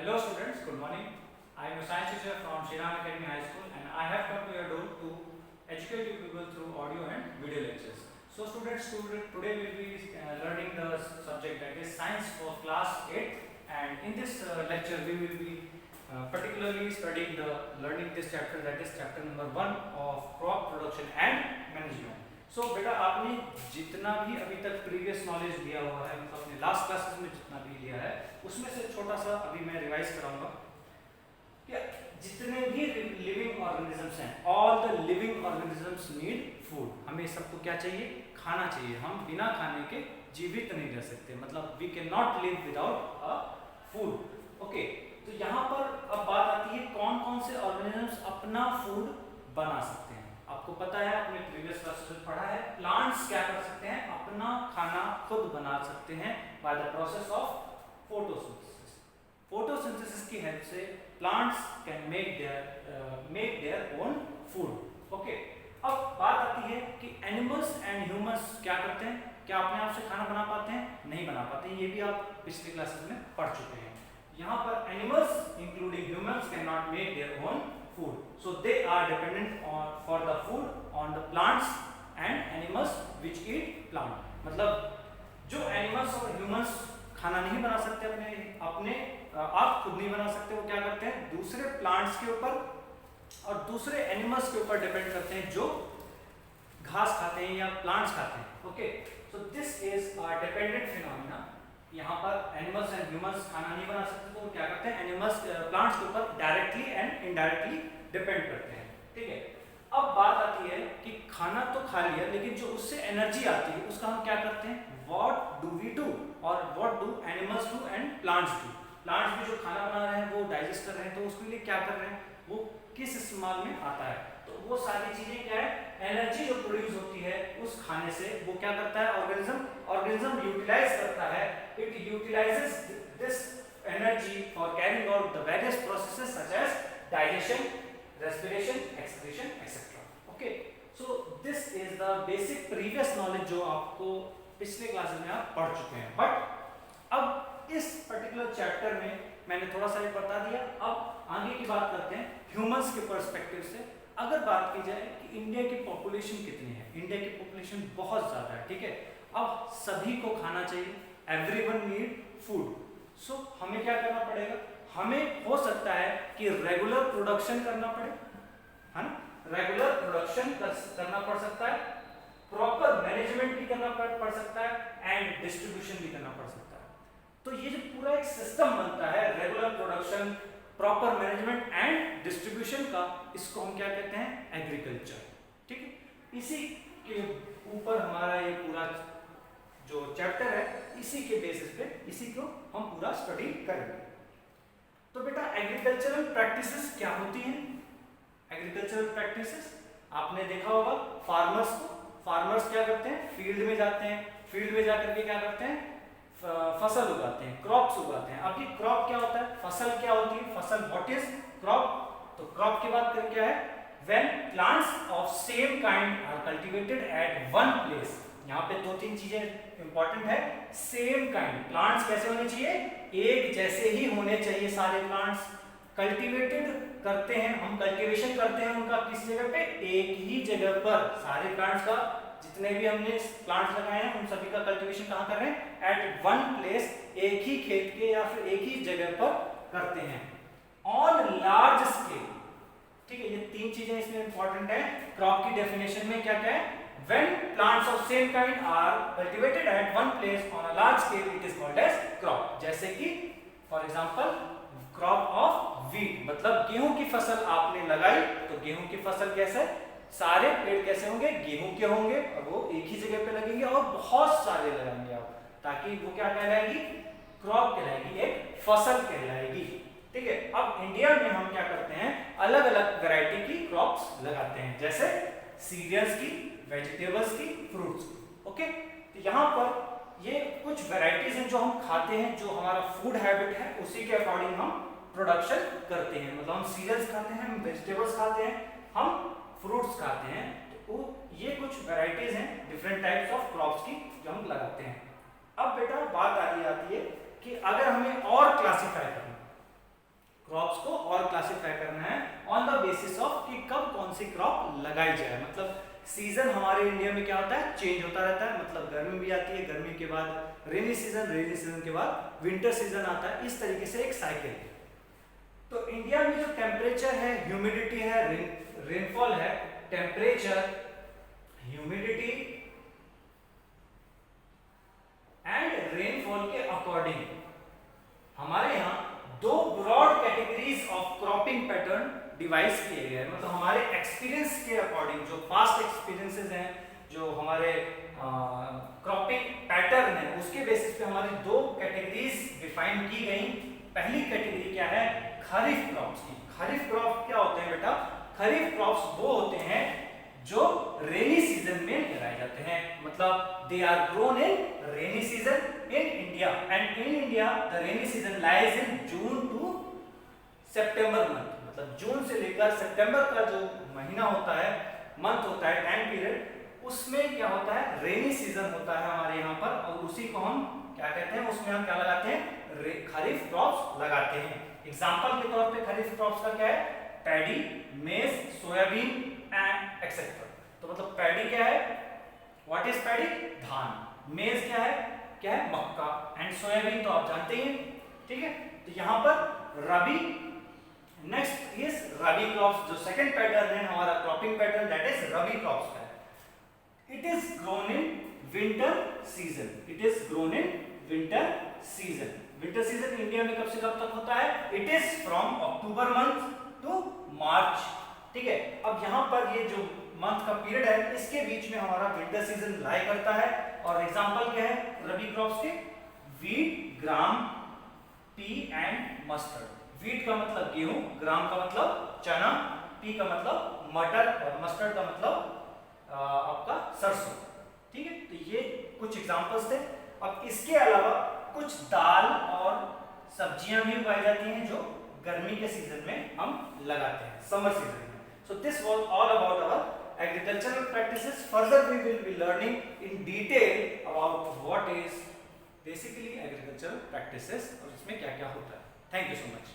Hello students, good morning. I am a science teacher from Shriram Academy High School and I have come to your door to educate you people through audio and video lectures. So students, today we will be learning the subject that is science for class 8, and in this lecture we will be particularly studying learning this chapter, that is chapter number 1 of crop production and management. So बेटा आपने जितना भी अभी तक previous knowledge लिया हुआ है, मतलब अपने लास्ट क्लासेस में जितना भी लिया है उसमें से छोटा सा अभी मैं रिवाइज कराऊंगा कि जितने भी लिविंग ऑर्गेनिजम्स हैं, all the living organisms need food. हमें सबको क्या चाहिए? खाना चाहिए. हम बिना खाने के जीवित नहीं रह सकते, मतलब we can not live without a food. Okay, तो यहाँ पर अब बात आती है कौन कौन से ऑर्गेनिजम्स अपना फूड बना सकते हैं. आपको पता है, आपने प्रीवियस क्लासेस में पढ़ा है, प्लांट्स क्या कर सकते हैं? अपना खाना खुद बना सकते हैं by the process of photosynthesis. Photosynthesis की हेल्प से plants can make their own food. Okay, अब बात आती है कि एनिमल्स एंड ह्यूमंस क्या करते हैं? क्या अपने आप से खाना बना पाते हैं? नहीं बना पाते. ये भी आप पिछले क्लासेस में पढ़ चुके हैं. यहाँ पर animals including humans can not make their own food, so they are dependent on for the food on the plants and animals which eat plant. मतलब जो एनिमल्स और ह्यूमंस खाना नहीं बना सकते, अपने आप खुद नहीं बना सकते, वो क्या करते हैं? दूसरे प्लांट्स के ऊपर और दूसरे एनिमल्स के ऊपर डिपेंड करते हैं जो घास खाते हैं या प्लांट्स खाते हैं. Okay, so this is a dependent phenomena. यहाँ पर एनिमल्स एंड ह्यूमंस खाना नहीं बना सकते, तो क्या करते हैं? एनिमल्स प्लांट्स के ऊपर डायरेक्टली एंड इनडायरेक्टली डिपेंड करते हैं. ठीक है, अब बात आती है कि खाना तो खा लिया, लेकिन जो उससे एनर्जी आती है उसका हम क्या करते हैं? व्हाट डू वी डू, और what do animals do and plants do. Plants भी जो खाना बना रहे हैं, वो डाइजेस्ट कर रहे हैं, तो उसके लिए क्या कर रहे हैं? वो किस इस्तेमाल में आता है? तो वो सारी चीजें क्या है? एनर्जी जो प्रोड्यूस होती है उस खाने से, वो क्या करता है? ऑर्गेनिज्म यूटिलाइज करता है. It utilizes this energy for carrying out the various processes such as digestion, respiration, excretion, etc. Okay, so this is the basic previous knowledge जो आपको पिछले क्लासेस में आप पढ़ चुके हैं. बट अब इस पर्टिकुलर चैप्टर में मैंने थोड़ा सा ये बता दिया. अब आगे की बात करते हैं ह्यूमंस के पर्सपेक्टिव से. अगर बात की जाए कि इंडिया की पॉपुलेशन कितनी है, इंडिया की पॉपुलेशन बहुत ज़्यादा है. ठीक है, अब सभी को खाना चाहिए, एवरीवन नीड फूड. सो हमें क्या करना पड़ेगा? हमें हो सकता है कि रेगुलर प्रोडक्शन करना पड़े, है ना? रेगुलर प्रोडक्शन करना पड़ सकता है, प्रॉपर मैनेजमेंट भी करना पड़ सकता है, एंड डिस्ट्रीब्यूशन भी करना पड़ सकता है. तो ये जो पूरा एक सिस्टम बनता है, regular production, proper management and distribution का, इसको हम क्या कहते हैं? एग्रीकल्चर. ठीक है, इसी के ऊपर हमारा ये पूरा जो चैप्टर है, इसी के बेसिस पे इसी को हम पूरा स्टडी करेंगे. तो बेटा एग्रीकल्चरल प्रैक्टिसेस क्या होती हैं? एग्रीकल्चरल प्रैक्टिसेस आपने देखा होगा, फार्मर्स क्या करते हैं? फील्ड में जाते हैं, फील्ड में जाकर के क्या करते हैं? फसल उगाते हैं, क्रॉप्स उगाते हैं. अब ये क्रॉप क्या होता है? फसल क्या होती है? फसल व्हाट इज क्रॉप? तो क्रॉप की बात करें क्या है? When plants of same kind are cultivated at one place. यहाँ पे दो तीन चीजें इंपॉर्टेंट है. सेम काइंड, प्लांट्स कैसे होने चाहिए? एक जैसे ही होने चाहिए सारे प्लांट्स. कल्टीवेटेड करते हैं हम, कल्टीवेशन करते हैं उनका किस जगह पे? एक ही जगह पर. सारे प्लांट्स का, जितने भी हमने प्लांट्स लगाए हैं उन सभी का कल्टीवेशन कहाँ कर रहे हैं? एट वन प्लेस, एक ही खेत के या फिर एक ही जगह पर करते हैं, ऑन लार्ज स्केल. ठीक है, ये तीन चीजें इसमें इंपॉर्टेंट है. क्रॉप की डेफिनेशन में क्या क्या है? When plants of same kind are cultivated at one place on a large scale, it is called as crop. जैसे कि for example crop of wheat, मतलब गेहूं की फसल आपने लगाई, तो गेहूं की फसल कैसे? सारे पेड़ कैसे होंगे? गेहूं के होंगे, और वो एक ही जगह पे लगेंगे और बहुत सारे लगाएंगे आप, ताकि वो क्या कहलाएगी? क्रॉप कहलाएगी, एक फसल कहलाएगी. ठीक है, अब इंडिया में हम क्या करते हैं? अलग अलग वैरायटी की क्रॉप्स लगाते हैं, जैसे सीरियल्स की, वेजिटेबल्स की, फ्रूट्स की. ओके, तो यहाँ पर ये कुछ वैरायटीज हैं जो हम खाते हैं, जो हमारा फूड हैबिट है उसी के अकॉर्डिंग हम प्रोडक्शन करते हैं. मतलब हम सीरियल्स खाते हैं, हम वेजिटेबल्स खाते हैं, हम फ्रूट्स खाते हैं. तो ये कुछ वैरायटीज हैं डिफरेंट टाइप्स ऑफ क्रॉप्स की जो हम लगाते हैं. अब बेटा बात आती है कि अगर हमें और क्लासिफाई करना, क्रॉप्स को और क्लासिफाई करना है ऑन द बेसिस ऑफ कि कब कौन सी क्रॉप लगाई जाए। मतलब सीजन हमारे इंडिया में क्या होता है, चेंज होता रहता है। मतलब गर्मी भी आती है, गर्मी के बाद रेनी सीजन के बाद विंटर सीजन आता है, इस तरीके से एक साइकिल है। तो इंडिया में जो टेम्परेचर है, ह्यूमिडिटी है, रेनफॉल है, टेम्परेचर, ह्यूमिडिटी एंड रेनफॉल के अकॉर्डिंग हमारे यहाँ दो broad categories of cropping pattern devise किए गए हैं। मतलब हमारे एक्सपीरियंस के अकॉर्डिंग, जो पास्ट एक्सपीरियंसेस हैं, जो हमारे क्रॉपिंग पैटर्न है, उसके बेसिस पे हमारी दो कैटेगरीज डिफाइन की गई। पहली कैटेगरी क्या है, खरीफ क्रॉप्स की। खरीफ क्रॉप क्या होते हैं बेटा, खरीफ क्रॉप्स वो होते हैं जो रेनी सीजन में लगाए जाते हैं। मतलब they are grown in rainy season in India, and in India the rainy season lies in June to September month। मतलब जून से लेकर सितंबर का जो महीना होता है, मंथ होता है, टाइम पीरियड, उसमें क्या होता है, रेनी सीजन होता है हमारे यहाँ पर। और उसी को हम क्या कहते हैं, उसमें हम क्या लगाते हैं, खरीफ क्रॉप्स लगाते हैं। एग्जांपल के तौर पे खरीफ क्रॉप्स का क्या है, पैडी, मेज, सोयाबीन एंड एक्सेट्रा। तो मतलब पैडी क्या है, व्हाट इज पैडी, धान। मेज क्या है मक्का, एंड सोयाबीन तो आप जानते ही हैं, ठीक है। तो यहाँ पर rabi, next is rabi crops. जो सेकंड पैटर्न है हमारा cropping pattern, that is rabi crops का है। It is grown in winter season, it is grown in winter season. Winter season India में कब से कब तक होता है, it is from October month to March, ठीक है। अब यहाँ पर ये जो मंथ का पीरियड है, इसके बीच में हमारा विंटर सीजन लाई करता है। और एग्जांपल क्या है रबी क्रॉप्स के, wheat, gram, P and mustard. Wheat का मतलब गेहूं, ग्राम का मतलब चना, पी का मतलब मटर और मस्टर्ड का मतलब आपका सरसों, ठीक है। तो ये कुछ एग्जांपल्स थे। अब इसके अलावा कुछ दाल और सब्जियां भी उगाई जाती हैं जो गर्मी के सीजन में हम लगाते हैं, समर सीजन में। So this was all about our agricultural practices. Further we will be learning in detail about what is basically agricultural practices और इसमें क्या क्या होता है। Thank you so much.